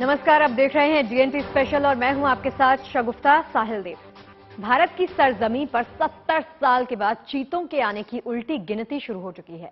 नमस्कार, आप देख रहे हैं जीएनटी स्पेशल और मैं हूं आपके साथ शगुफ्ता साहिल देव। भारत की सरजमीन पर 70 साल के बाद चीतों के आने की उल्टी गिनती शुरू हो चुकी है।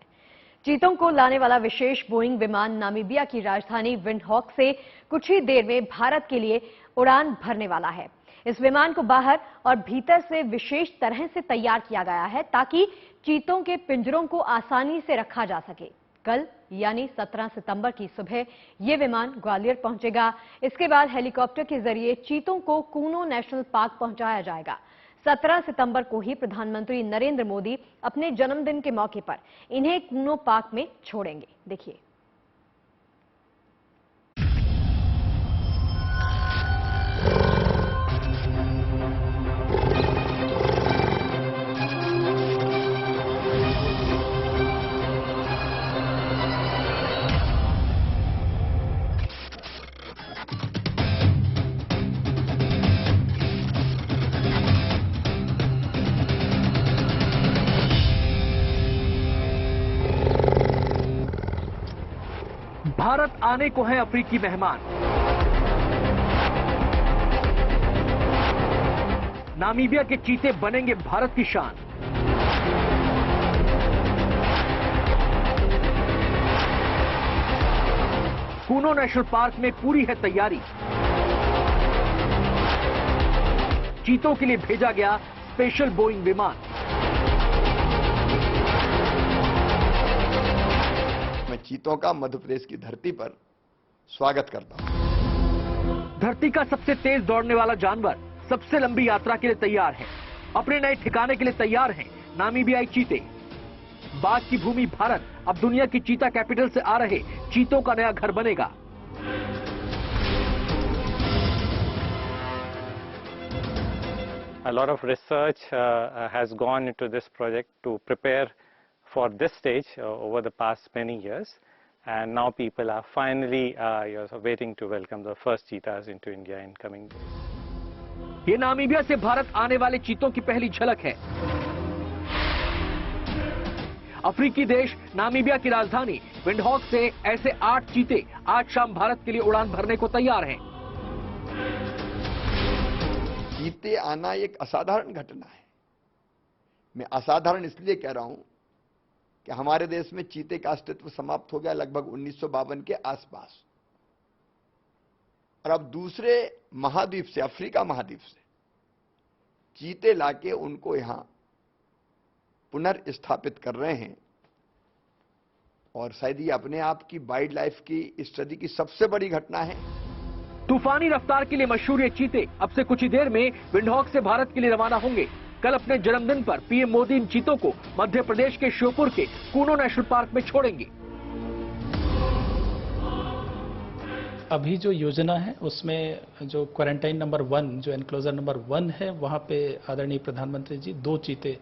चीतों को लाने वाला विशेष बोइंग विमान नामीबिया की राजधानी विंडहॉक से कुछ ही देर में भारत के लिए उड़ान भरने वाला है। इस विमान को बाहर और भीतर से विशेष तरह से तैयार किया गया है ताकि चीतों के पिंजरों को आसानी से रखा जा सके। कल यानी 17 सितंबर की सुबह ये विमान ग्वालियर पहुंचेगा। इसके बाद हेलीकॉप्टर के जरिए चीतों को कूनो नेशनल पार्क पहुंचाया जाएगा। 17 सितंबर को ही प्रधानमंत्री नरेंद्र मोदी अपने जन्मदिन के मौके पर इन्हें कूनो पार्क में छोड़ेंगे। देखिए। भारत आने को है अफ्रीकी मेहमान। नामीबिया के चीते बनेंगे भारत की शान। कूनो नेशनल पार्क में पूरी है तैयारी। चीतों के लिए भेजा गया स्पेशल बोइंग विमान। चीतों का मध्य प्रदेश की धरती पर स्वागत करता हूं। धरती का सबसे तेज दौड़ने वाला जानवर सबसे लंबी यात्रा के लिए तैयार है। अपने नए ठिकाने के लिए तैयार हैं नामीबियाई चीते। बाघ की भूमि भारत अब दुनिया की चीता कैपिटल से आ रहे चीतों का नया घर बनेगा। A lot of research has gone into this project to prepare for this stage over the past many years, and now people are finally waiting to welcome the first cheetahs into India in coming days. ये Namibia से भारत आने वाले चीतों की पहली झलक है। अफ्रीकी देश नामीबिया की राजधानी विंडहॉक से ऐसे 8 चीते आज शाम भारत के लिए उड़ान भरने को तैयार हैं। चीते आना एक असाधारण घटना है। मैं असाधारण इसलिए कह रहा हूं कि हमारे देश में चीते का अस्तित्व समाप्त हो गया लगभग 1952 के आसपास, और अब दूसरे महाद्वीप से, अफ्रीका महाद्वीप से चीते लाके उनको यहां पुनर्स्थापित कर रहे हैं। और शायद ये अपने आप की वाइल्ड लाइफ की स्टडी की सबसे बड़ी घटना है। तूफानी रफ्तार के लिए मशहूर ये चीते अब से कुछ ही देर में विंडहॉक से भारत के लिए रवाना होंगे। कल अपने जन्मदिन पर पीएम मोदी इन चीतों को मध्य प्रदेश के श्योपुर के कूनो नेशनल पार्क में छोड़ेंगे। अभी जो योजना है उसमें जो क्वारंटाइन नंबर 1, जो एनक्लोजर नंबर 1 है, वहां पे आदरणीय प्रधानमंत्री जी 2 चीते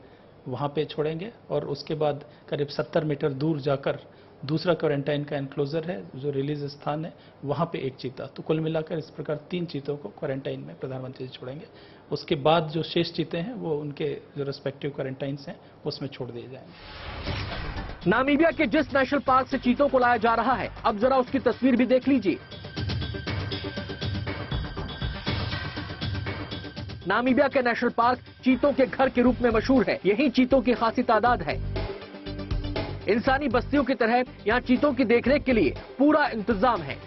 वहां पे छोड़ेंगे और उसके बाद करीब 70 मीटर दूर जाकर दूसरा क्वारंटाइन का एनक्लोजर है, जो रिलीज स्थान है, वहां पे 1 चीता। तो कुल मिलाकर इस प्रकार 3 चीतों को क्वारंटाइन में प्रधानमंत्री जी छोड़ेंगे। उसके बाद जो शेष चीते हैं वो उनके जो रेस्पेक्टिव क्वारंटाइन्स हैं उसमें छोड़ दिए जाएंगे। नामीबिया के जिस नेशनल पार्क से चीतों को लाया जा रहा है, अब जरा उसकी तस्वीर भी देख लीजिए। नामीबिया के नेशनल पार्क चीतों के घर के रूप में मशहूर है। यही चीतों की खासी तादाद है। इंसानी बस्तियों की तरह यहां चीतों की देखरेख के लिए पूरा इंतजाम है।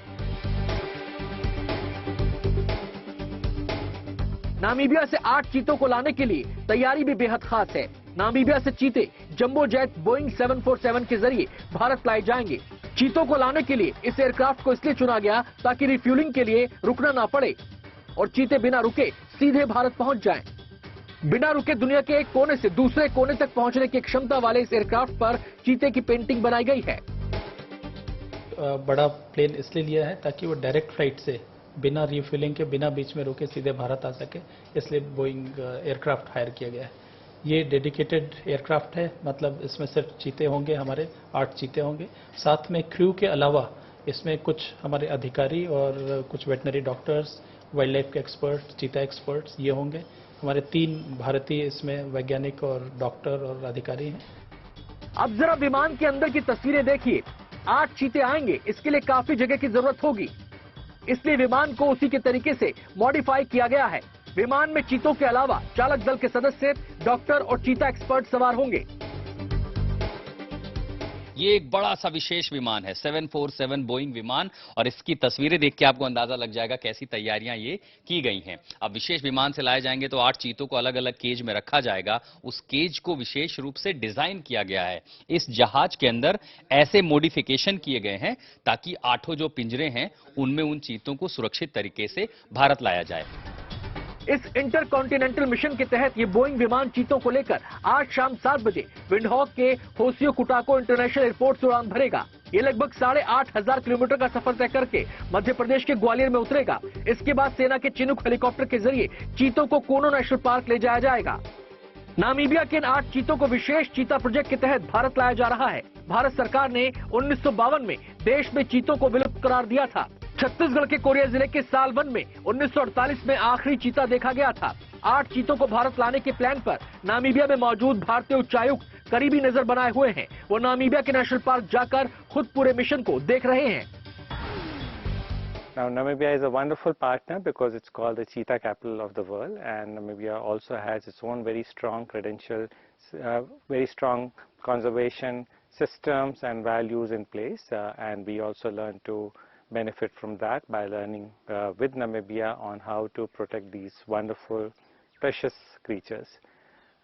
नामीबिया से 8 चीतों को लाने के लिए तैयारी भी बेहद खास है। नामीबिया से चीते जंबो जेट बोइंग 747 के जरिए भारत लाए जाएंगे। चीतों को लाने के लिए इस एयरक्राफ्ट को इसलिए चुना गया ताकि रिफ्यूलिंग के लिए रुकना ना पड़े और चीते बिना रुके सीधे भारत पहुंच जाएं। बिना रुके दुनिया के एक कोने से दूसरे कोने तक पहुंचने की क्षमता वाले इस एयरक्राफ्ट पर चीते की पेंटिंग बनाई गई है। बड़ा प्लेन इसलिए लिया है ताकि वो डायरेक्ट फ्लाइट से बिना रिफ्यूलिंग के, बिना बीच में रुके सीधे भारत आ सके, इसलिए बोइंग एयरक्राफ्ट हायर किया गया है। ये डेडिकेटेड एयरक्राफ्ट है, मतलब इसमें सिर्फ चीते होंगे, हमारे 8 चीते होंगे। साथ में क्रू के अलावा इसमें कुछ हमारे अधिकारी और कुछ वेटनरी डॉक्टर्स, वाइल्ड लाइफ के एक्सपर्ट्स, चीता एक्सपर्ट्स ये होंगे। हमारे 3 भारतीय इसमें वैज्ञानिक और डॉक्टर और अधिकारी हैं। अब जरा विमान के अंदर की तस्वीरें देखिए। 8 चीते आएंगे, इसके लिए काफी जगह की जरूरत होगी। इसलिए विमान को उसी के तरीके से मॉडिफाई किया गया है। विमान में चीतों के अलावा चालक दल के सदस्य, डॉक्टर और चीता एक्सपर्ट सवार होंगे। ये एक बड़ा सा विशेष विमान है, 747 बोइंग विमान, और इसकी तस्वीरें देख के आपको अंदाजा लग जाएगा कैसी तैयारियां ये की गई हैं। अब विशेष विमान से लाए जाएंगे तो 8 चीतों को अलग अलग केज में रखा जाएगा। उस केज को विशेष रूप से डिजाइन किया गया है। इस जहाज के अंदर ऐसे मॉडिफिकेशन किए गए हैं ताकि 8 जो पिंजरे हैं उनमें उन चीतों को सुरक्षित तरीके से भारत लाया जाए। इस इंटरकॉन्टिनेंटल मिशन के तहत ये बोइंग विमान चीतों को लेकर आज शाम 7 बजे विंडहॉक के होसियो कुटाको इंटरनेशनल एयरपोर्ट से उड़ान भरेगा। ये लगभग 8,500 किलोमीटर का सफर तय करके मध्य प्रदेश के ग्वालियर में उतरेगा। इसके बाद सेना के चिनूक हेलीकॉप्टर के जरिए चीतों को कूनो नेशनल पार्क ले जाया जाएगा। नामीबिया के इन 8 चीतों को विशेष चीता प्रोजेक्ट के तहत भारत लाया जा रहा है। भारत सरकार ने 1952 में देश में चीतों को विलुप्त करार दिया था। छत्तीसगढ़ के कोरिया जिले के सालवन में 1948 में आखिरी चीता देखा गया था। 8 चीतों को भारत लाने के प्लान पर नामीबिया में मौजूद भारतीय उच्चायुक्त करीबी नजर बनाए हुए हैं। वो नामीबिया के नेशनल पार्क जाकर खुद पूरे मिशन को देख रहे हैं। Now, Namibia is a wonderful partner because it's called the cheetah capital of the world, and Namibia also has its own very strong credentials, very strong conservation systems and values in place, and we also learn to benefit from that by learning with Namibia on how to protect these wonderful, precious creatures.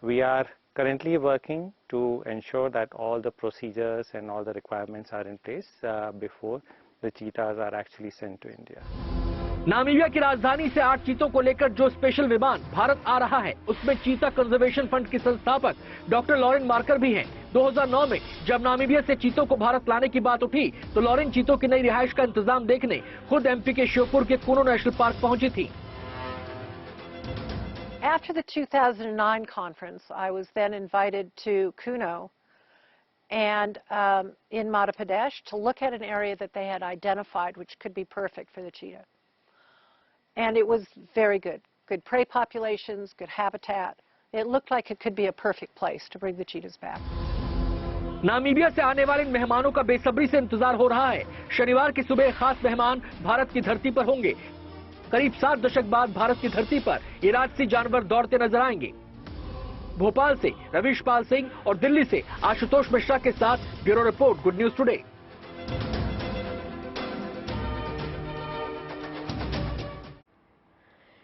We are currently working to ensure that all the procedures and all the requirements are in place before the cheetahs are actually sent to India. Namibia की राजधानी से 8 चीतों को लेकर जो special विमान भारत आ रहा है उसमें चीता कंजर्वेशन फंड के संस्थापक डॉक्टर लॉरेन मार्कर भी हैं। 2009 में जब नामीबिया से चीतों को भारत लाने की बात उठी तो लॉरेन चीतों की नई रिहाइश का इंतजाम देखने खुद एमपी के श्योपुर के कूनो नेशनल पार्क पहुंची थी। After the 2009 conference, I was then invited to Kuno and in Madhya Pradesh to look at an area that they had identified which could be perfect for the cheetah. And it was very good. Good prey populations, good habitat. It looked like it could be a perfect place to bring the cheetahs back. Namibia से आने वाले मेहमानों का बेसब्री से इंतजार हो रहा है। शनिवार की सुबह खास मेहमान भारत की धरती पर होंगे। करीब 7 दशक बाद भारत की धरती पर ये राजसी जानवर दौड़ते नजर आएंगे। भोपाल से रवीश पाल सिंह और दिल्ली से आशुतोष मिश्रा के साथ bureau report, good news today.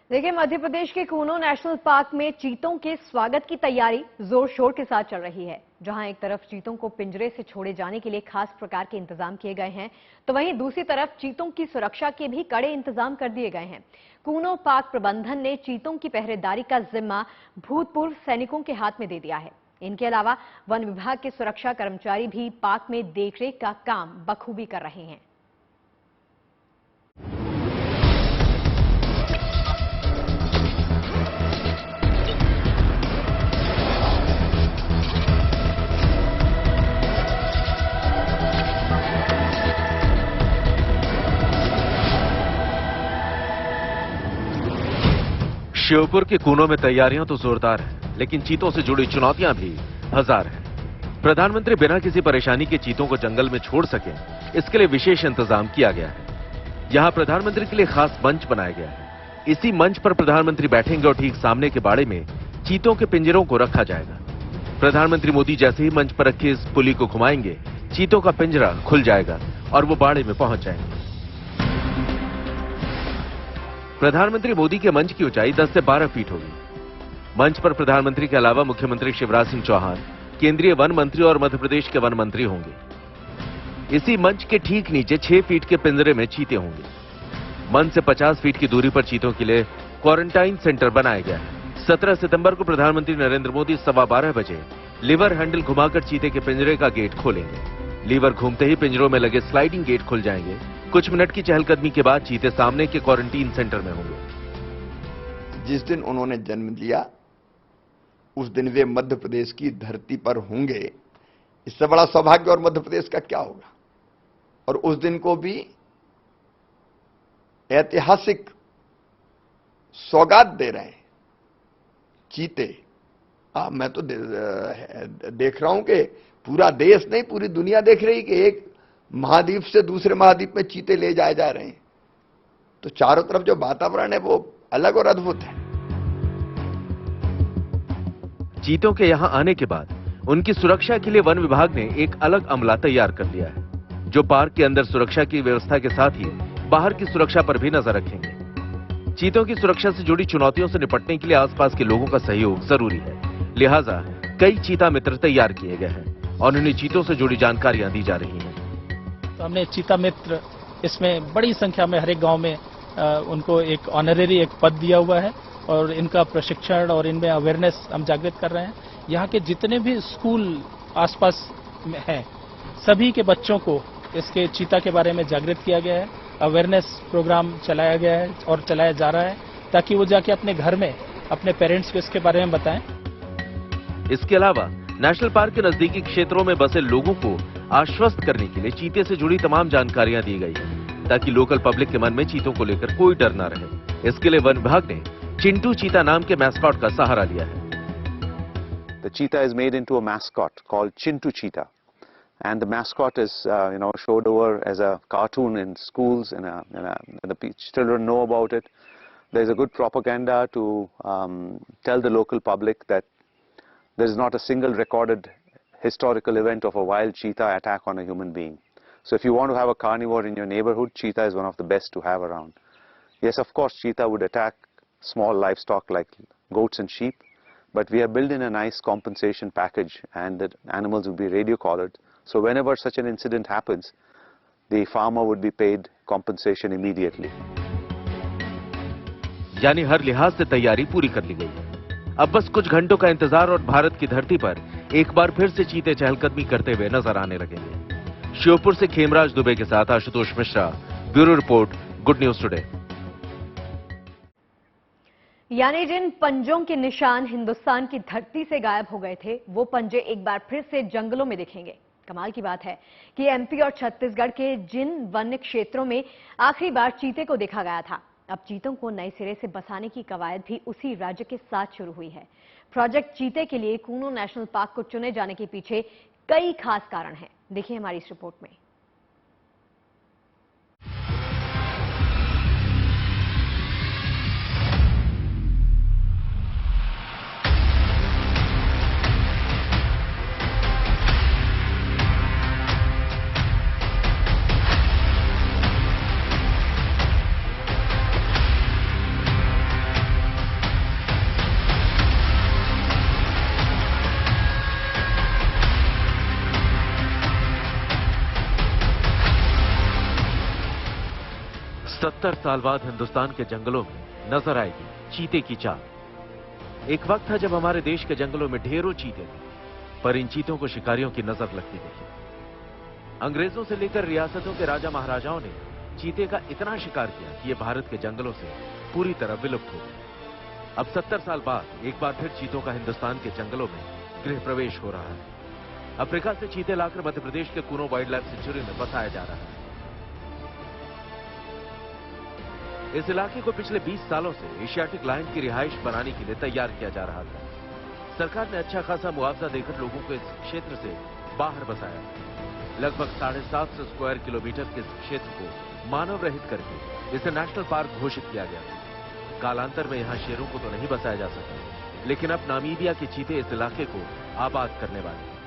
देखिए, मध्य प्रदेश के कूनो नेशनल पार्क में चीतों के स्वागत की तैयारी जोर शोर के साथ चल रही है। जहां एक तरफ चीतों को पिंजरे से छोड़े जाने के लिए खास प्रकार के इंतजाम किए गए हैं, तो वहीं दूसरी तरफ चीतों की सुरक्षा के भी कड़े इंतजाम कर दिए गए हैं। कूनो पार्क प्रबंधन ने चीतों की पहरेदारी का जिम्मा भूतपूर्व सैनिकों के हाथ में दे दिया है। इनके अलावा वन विभाग के सुरक्षा कर्मचारी भी पार्क में देखरेख का काम बखूबी कर रहे हैं। श्योपुर के कूनो में तैयारियां तो जोरदार हैं, लेकिन चीतों से जुड़ी चुनौतियां भी हजार हैं। प्रधानमंत्री बिना किसी परेशानी के चीतों को जंगल में छोड़ सकें, इसके लिए विशेष इंतजाम किया गया है। यहां प्रधानमंत्री के लिए खास मंच बनाया गया है। इसी मंच पर प्रधानमंत्री बैठेंगे और ठीक सामने के बाड़े में चीतों के पिंजरों को रखा जाएगा। प्रधानमंत्री मोदी जैसे ही मंच पर रखी इस पुली को घुमाएंगे, चीतों का पिंजरा खुल जाएगा और वो बाड़े में पहुंच जाएंगे। प्रधानमंत्री मोदी के मंच की ऊंचाई 10 से 12 फीट होगी। मंच पर प्रधानमंत्री के अलावा मुख्यमंत्री शिवराज सिंह चौहान, केंद्रीय वन मंत्री और मध्य प्रदेश के वन मंत्री होंगे। इसी मंच के ठीक नीचे 6 फीट के पिंजरे में चीते होंगे। मंच से 50 फीट की दूरी पर चीतों के लिए क्वारंटाइन सेंटर बनाया गया है। 17 सितंबर को प्रधानमंत्री नरेंद्र मोदी 12:15 बजे लीवर हैंडल घुमाकर चीते के पिंजरे का गेट खोलेंगे। लीवर घूमते ही पिंजरों में लगे स्लाइडिंग गेट खुल जाएंगे। कुछ मिनट की चहलकदमी के बाद चीते सामने के क्वारंटीन सेंटर में होंगे। जिस दिन उन्होंने जन्म लिया उस दिन वे मध्य प्रदेश की धरती पर होंगे। इससे बड़ा सौभाग्य और मध्य प्रदेश का क्या होगा। और उस दिन को भी ऐतिहासिक सौगात दे रहे हैं चीते। मैं तो देख रहा हूं कि पूरा देश नहीं, पूरी दुनिया देख रही कि एक महाद्वीप से दूसरे महाद्वीप में चीते ले जाए जा रहे हैं। तो चारों तरफ जो वातावरण है वो अलग और अद्भुत है। चीतों के यहां आने के बाद उनकी सुरक्षा के लिए वन विभाग ने एक अलग अमला तैयार कर लिया है, जो पार्क के अंदर सुरक्षा की व्यवस्था के साथ ही बाहर की सुरक्षा पर भी नजर रखेंगे। चीतों की सुरक्षा से जुड़ी चुनौतियों से निपटने के लिए आसपास के लोगों का सहयोग जरूरी है, लिहाजा कई चीता मित्र तैयार किए गए हैं और उन्हें चीतों से जुड़ी जानकारियां दी जा रही हैं। तो हमने चीता मित्र इसमें बड़ी संख्या में हर एक गांव में उनको एक ऑनरेरी एक पद दिया हुआ है और इनका प्रशिक्षण और इनमें अवेयरनेस हम जागृत कर रहे हैं। यहाँ के जितने भी स्कूल आसपास में हैं, सभी के बच्चों को इसके चीता के बारे में जागृत किया गया है, अवेयरनेस प्रोग्राम चलाया गया है और चलाया जा रहा है, ताकि वो जाके अपने घर में अपने पेरेंट्स को इसके बारे में बताएं। इसके अलावा नेशनल पार्क के नजदीकी क्षेत्रों में बसे लोगों को आश्वस्त करने के लिए चीते से जुड़ी तमाम जानकारियां दी गई हैं, ताकि लोकल पब्लिक के मन में चीतों को लेकर कोई डर न रहे। इसके लिए वन विभाग ने चिंटू चीता नाम के मैस्कॉट का सहारा लिया है। The cheetah is made into a mascot called Chintu Cheetah, and the mascot is showed over as a cartoon in schools, and the children know about it. There is a good propaganda to tell the local public that there is not a single recorded historical event of a wild cheetah attack on a human being. So if you want to have a carnivore in your neighborhood, cheetah is one of the best to have around. Yes, of course, cheetah would attack small livestock like goats and sheep, but we have built in a nice compensation package, and the animals will be radio collared. So whenever such an incident happens, the farmer would be paid compensation immediately. यानी हर लिहाज से तैयारी पूरी कर ली गई है। अब बस कुछ घंटों का इंतजार और भारत की धरती पर एक बार फिर से चीते चहलकदमी करते हुए नजर आने लगेंगे। श्योपुर से खेमराज दुबे के साथ Ashutosh Mishra, bureau report, good news today. यानी जिन पंजों के निशान हिंदुस्तान की धरती से गायब हो गए थे, वो पंजे एक बार फिर से जंगलों में दिखेंगे। कमाल की बात है कि एमपी और छत्तीसगढ़ के जिन वन्य क्षेत्रों में आखिरी बार चीते को देखा गया था, अब चीतों को नए सिरे से बसाने की कवायद भी उसी राज्य के साथ शुरू हुई है। प्रोजेक्ट चीते के लिए कूनो नेशनल पार्क को चुने जाने के पीछे कई खास कारण हैं। देखिए हमारी इस रिपोर्ट में। सत्तर साल बाद हिंदुस्तान के जंगलों में नजर आएगी चीते की चाल। एक वक्त था जब हमारे देश के जंगलों में ढेरों चीते थे, पर इन चीतों को शिकारियों की नजर लगती देखी। अंग्रेजों से लेकर रियासतों के राजा महाराजाओं ने चीते का इतना शिकार किया कि ये भारत के जंगलों से पूरी तरह विलुप्त हो गए। अब 70 साल बाद एक बार फिर चीतों का हिंदुस्तान के जंगलों में गृह प्रवेश हो रहा है। अफ्रीका से चीते लाकर मध्य प्रदेश के कूनो वाइल्ड लाइफ सेंचुरी में बसाया जा रहा है। इस इलाके को पिछले 20 सालों से एशियाटिक लायन की रिहाइश बनाने के लिए तैयार किया जा रहा था। सरकार ने अच्छा खासा मुआवजा देकर लोगों को इस क्षेत्र से बाहर बसाया। लगभग 750 स्क्वायर किलोमीटर के इस क्षेत्र को मानव रहित करके इसे नेशनल पार्क घोषित किया गया था। कालांतर में यहां शेरों को तो नहीं बसाया जा सका, लेकिन अब नामीबिया के चीते इस इलाके को आबाद करने वाले।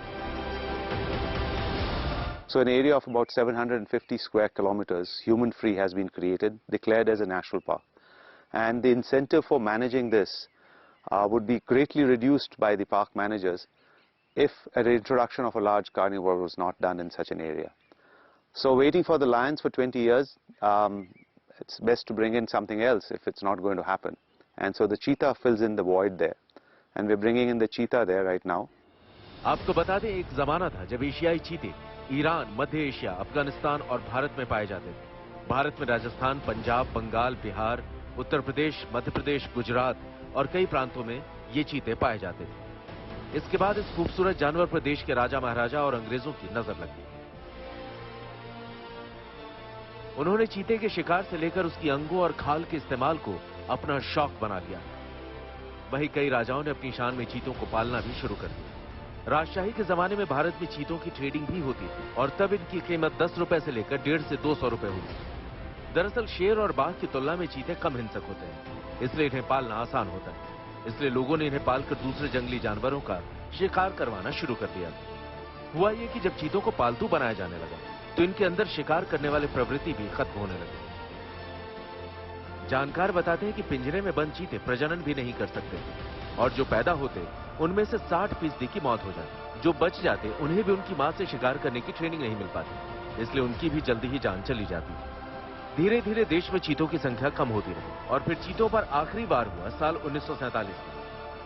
So an area of about 750 square kilometers, human free, has been created, declared as a national park. And the incentive for managing this would be greatly reduced by the park managers if an introduction of a large carnivore was not done in such an area. So waiting for the lions for 20 years, it's best to bring in something else if it's not going to happen. And so the cheetah fills in the void there. And we're bringing in the cheetah there right now. आपको बता दें, एक जमाना था जब एशियाई चीते Iran, मध्य Asia, Afghanistan और भारत में पाए जाते थे। भारत में राजस्थान, पंजाब, बंगाल, बिहार, उत्तर प्रदेश, मध्य प्रदेश, गुजरात और कई प्रांतों में ये चीते पाए जाते थे। इसके बाद इस खूबसूरत जानवर पर देश के राजा महाराजा और अंग्रेजों की नजर लग गई। उन्होंने चीते के शिकार से लेकर उसकी अंगों और खाल के इस्तेमाल को अपना शौक बना लिया। वहीं कई राजाओं ने अपनी शान में चीतों को पालना भी शुरू कर दिया। राजशाही के जमाने में भारत में चीतों की ट्रेडिंग भी होती थी और तब इनकी कीमत 10 रुपए से लेकर 150 से 200 रुपए हुई। दरअसल शेर और बाघ की तुलना में चीते कम हिंसक होते हैं, इसलिए इन्हें पालना आसान होता है। इसलिए लोगों ने इन्हें पालकर दूसरे जंगली जानवरों का शिकार करवाना शुरू कर दिया। हुआ ये कि जब चीतों को पालतू बनाया जाने लगा तो इनके अंदर शिकार करने वाली प्रवृत्ति भी खत्म होने लगी। जानकार बताते हैं कि पिंजरे में बंद चीते प्रजनन भी नहीं कर सकते और जो पैदा होते उनमें से 60% की मौत हो जाती। जो बच जाते उन्हें भी उनकी मां से शिकार करने की ट्रेनिंग नहीं मिल पाती, इसलिए उनकी भी जल्दी ही जान चली जाती। धीरे धीरे देश में चीतों की संख्या कम होती रही और फिर चीतों पर आखिरी बार हुआ साल 1947 में,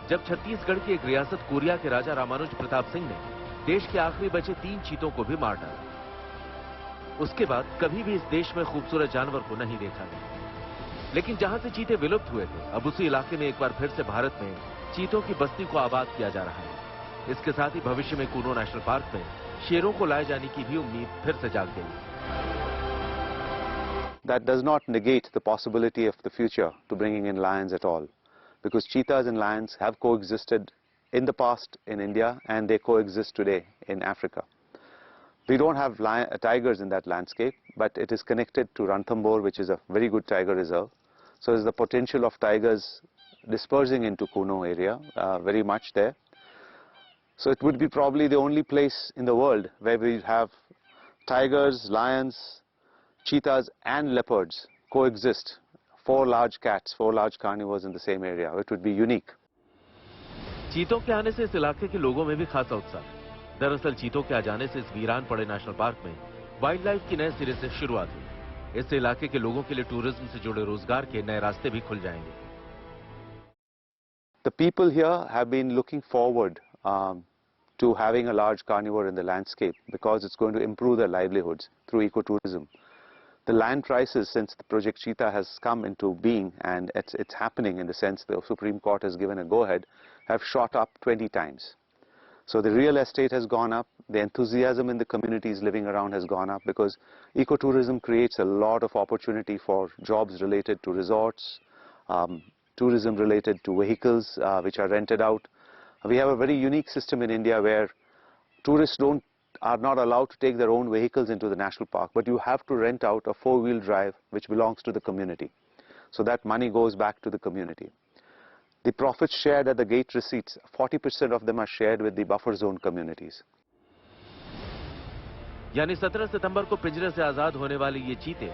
जब छत्तीसगढ़ की एक रियासत कोरिया के राजा रामानुज प्रताप सिंह ने देश के आखिरी बचे 3 चीतों को भी मार डाला। उसके बाद कभी भी इस देश में खूबसूरत जानवर को नहीं देखा गया। लेकिन जहां से चीते विलुप्त हुए थे, अब उसी इलाके में एक बार फिर से भारत में चीतों की बस्ती को आबाद किया जा रहा है। इसके साथ ही भविष्य में कूनो नेशनल पार्क में शेरों को लाए जाने की भी उम्मीद फिर से जाग गई। That does not negate the possibility of the future to bringing in lions at all, because cheetahs and lions have coexisted in the past in India and they coexist today in Africa. We don't have tigers in that landscape, but it is connected to Ranthambore, which is a very good tiger reserve. So there's the potential of tigers dispersing into Kuno area very much there. So it would be probably the only place in the world where we have tigers, lions, cheetahs and leopards coexist. 4 large cats, 4 large carnivores in the same area. It would be unique. चीतों के आने से इस इलाके के लोगों में भी खासा उत्साह है। दरअसल चीतों के आ जाने से इस वीरान पड़े नेशनल पार्क में वाइल्ड लाइफ की नए सिरे से शुरुआत हुई। इससे इलाके के लोगों के लिए टूरिज्म से जुड़े रोजगार के नए रास्ते भी खुल जाएंगे। The people here have been looking forward to having a large carnivore in the landscape because it's going to improve their livelihoods through ecotourism. The land prices, since the Project Cheetah has come into being, and it's happening in the sense the Supreme Court has given a go-ahead, have shot up 20 times. So the real estate has gone up, the enthusiasm in the communities living around has gone up, because ecotourism creates a lot of opportunity for jobs related to resorts, tourism related to vehicles which are rented out. We have a very unique system in India where tourists are not allowed to take their own vehicles into the national park, but you have to rent out a 4-wheel drive which belongs to the community. So that money goes back to the community. The profits shared at the gate receipts, 40% of them are shared with the buffer zone communities. यानी 17 सितंबर को पिंजरे से आजाद होने वाले ये चीते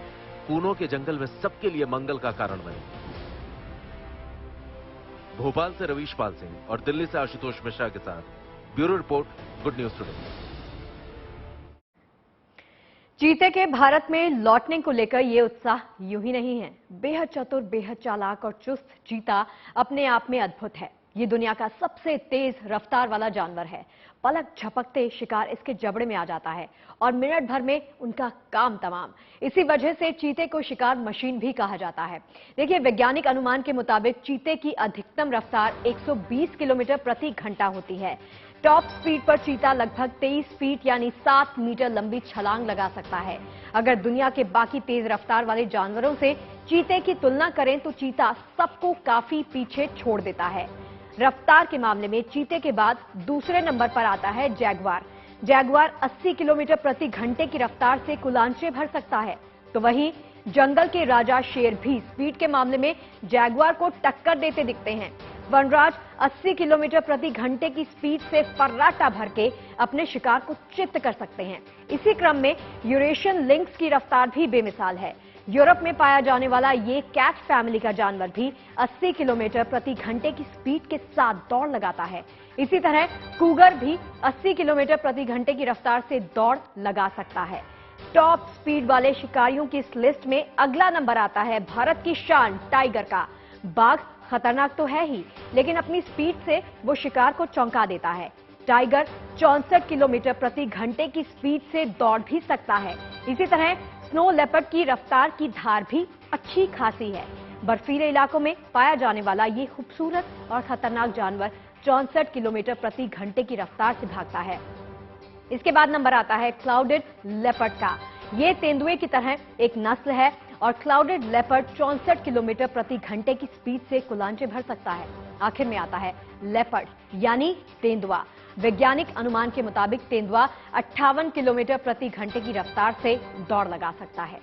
कूनो के जंगल में सबके लिए मंगल का कारण बने। भोपाल से रवीश पाल सिंह और दिल्ली से आशुतोष मिश्रा के साथ bureau report, good news today. चीते के भारत में लौटने को लेकर ये उत्साह यूं ही नहीं है। बेहद चतुर, बेहद चालाक और चुस्त चीता अपने आप में अद्भुत है। ये दुनिया का सबसे तेज रफ्तार वाला जानवर है। पलक झपकते शिकार इसके जबड़े में आ जाता है और मिनट भर में उनका काम तमाम। इसी वजह से चीते को शिकार मशीन भी कहा जाता है। देखिए, वैज्ञानिक अनुमान के मुताबिक चीते की अधिकतम रफ्तार 120 किलोमीटर प्रति घंटा होती है। टॉप स्पीड पर चीता लगभग 23 फीट यानी 7 मीटर लंबी छलांग लगा सकता है। अगर दुनिया के बाकी तेज रफ्तार वाले जानवरों से चीते की तुलना करें तो चीता सबको काफी पीछे छोड़ देता है। रफ्तार के मामले में चीते के बाद दूसरे नंबर पर आता है जैगुआर। जैगुआर 80 किलोमीटर प्रति घंटे की रफ्तार से कुलांचे भर सकता है। तो वहीं जंगल के राजा शेर भी स्पीड के मामले में जैगुआर को टक्कर देते दिखते हैं। वनराज 80 किलोमीटर प्रति घंटे की स्पीड से फर्राटा भर के अपने शिकार को चित्त कर सकते हैं। इसी क्रम में यूरेशियन लिंक्स की रफ्तार भी बेमिसाल है। यूरोप में पाया जाने वाला ये कैट फैमिली का जानवर भी 80 किलोमीटर प्रति घंटे की स्पीड के साथ दौड़ लगाता है। इसी तरह कूगर भी 80 किलोमीटर प्रति घंटे की रफ्तार से दौड़ लगा सकता है। टॉप स्पीड वाले शिकारियों की इस लिस्ट में अगला नंबर आता है भारत की शान टाइगर का। बाघ खतरनाक तो है ही, लेकिन अपनी स्पीड से वो शिकार को चौंका देता है। टाइगर 64 किलोमीटर प्रति घंटे की स्पीड से दौड़ भी सकता है। इसी तरह स्नो लेपर्ड की रफ्तार की धार भी अच्छी खासी है। बर्फीले इलाकों में पाया जाने वाला ये खूबसूरत और खतरनाक जानवर 64 किलोमीटर प्रति घंटे की रफ्तार से भागता है। इसके बाद नंबर आता है क्लाउडेड लेपर्ड का। ये तेंदुए की तरह एक नस्ल है और क्लाउडेड लेपर्ड 64 किलोमीटर प्रति घंटे की स्पीड से कुलांचे भर सकता है। आखिर में आता है लेपर्ड यानी तेंदुआ। वैज्ञानिक अनुमान के मुताबिक तेंदुआ 58 किलोमीटर प्रति घंटे की रफ्तार से दौड़ लगा सकता है।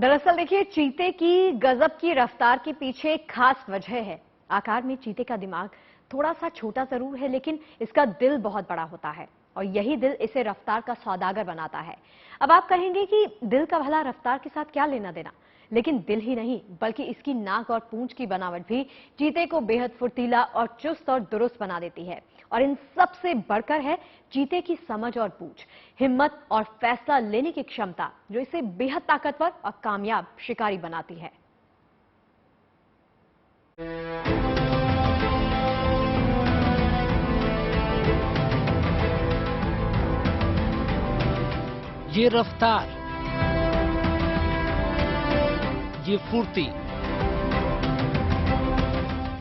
दरअसल देखिए, चीते की गजब की रफ्तार के पीछे एक खास वजह है। आकार में चीते का दिमाग थोड़ा सा छोटा जरूर है, लेकिन इसका दिल बहुत बड़ा होता है और यही दिल इसे रफ्तार का सौदागर बनाता है। अब आप कहेंगे कि दिल का भला रफ्तार के साथ क्या लेना देना, लेकिन दिल ही नहीं बल्कि इसकी नाक और पूंछ की बनावट भी चीते को बेहद फुर्तीला और चुस्त और दुरुस्त बना देती है। और इन सबसे बढ़कर है चीते की समझ और बूझ, हिम्मत और फैसला लेने की क्षमता, जो इसे बेहद ताकतवर और कामयाब शिकारी बनाती है। ये रफ्तार, ये फुर्ती,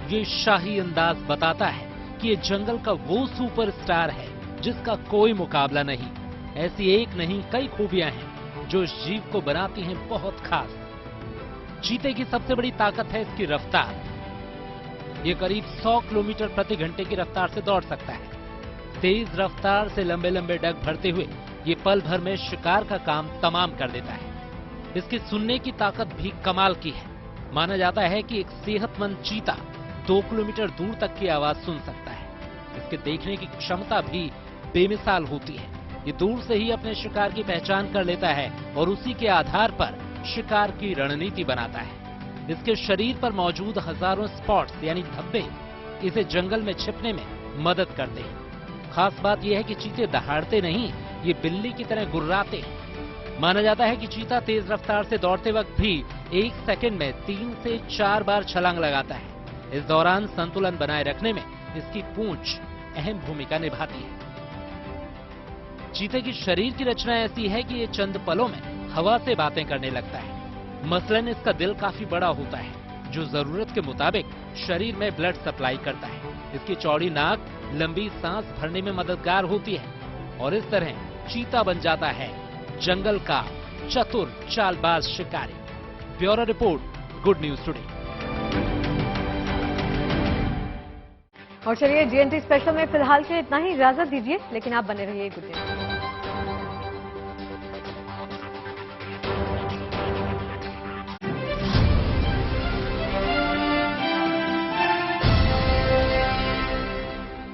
ये शाही अंदाज बताता है कि ये जंगल का वो सुपरस्टार है जिसका कोई मुकाबला नहीं। ऐसी एक नहीं कई खूबियां हैं जो इस जीव को बनाती हैं बहुत खास। चीते की सबसे बड़ी ताकत है इसकी रफ्तार। ये करीब 100 किलोमीटर प्रति घंटे की रफ्तार से दौड़ सकता है। तेज रफ्तार से लंबे लंबे डग भरते हुए ये पल भर में शिकार का काम तमाम कर देता है। इसकी सुनने की ताकत भी कमाल की है। माना जाता है कि एक सेहतमंद चीता 2 किलोमीटर दूर तक की आवाज सुन सकता है। इसके देखने की क्षमता भी बेमिसाल होती है। ये दूर से ही अपने शिकार की पहचान कर लेता है और उसी के आधार पर शिकार की रणनीति बनाता है। इसके शरीर पर मौजूद हजारों स्पॉट्स यानी धब्बे इसे जंगल में छिपने में मदद करते हैं। खास बात यह है कि चीते दहाड़ते नहीं, ये बिल्ली की तरह गुर्राते हैं। माना जाता है कि चीता तेज रफ्तार से दौड़ते वक्त भी 1 सेकंड में 3 से 4 बार छलांग लगाता है। इस दौरान संतुलन बनाए रखने में इसकी पूंछ अहम भूमिका निभाती है। चीते की शरीर की रचना ऐसी है कि ये चंद पलों में हवा से बातें करने लगता है। मसलन इसका दिल काफी बड़ा होता है, जो जरूरत के मुताबिक शरीर में ब्लड सप्लाई करता है। इसकी चौड़ी नाक लंबी सांस भरने में मददगार होती है और इस तरह चीता बन जाता है जंगल का चतुर चालबाज शिकारी। Bureau report, good news today. और चलिए, जीएनटी स्पेशल में फिलहाल के लिए इतना ही। इजाजत दीजिए, लेकिन आप बने रहिए गुड न्यूज।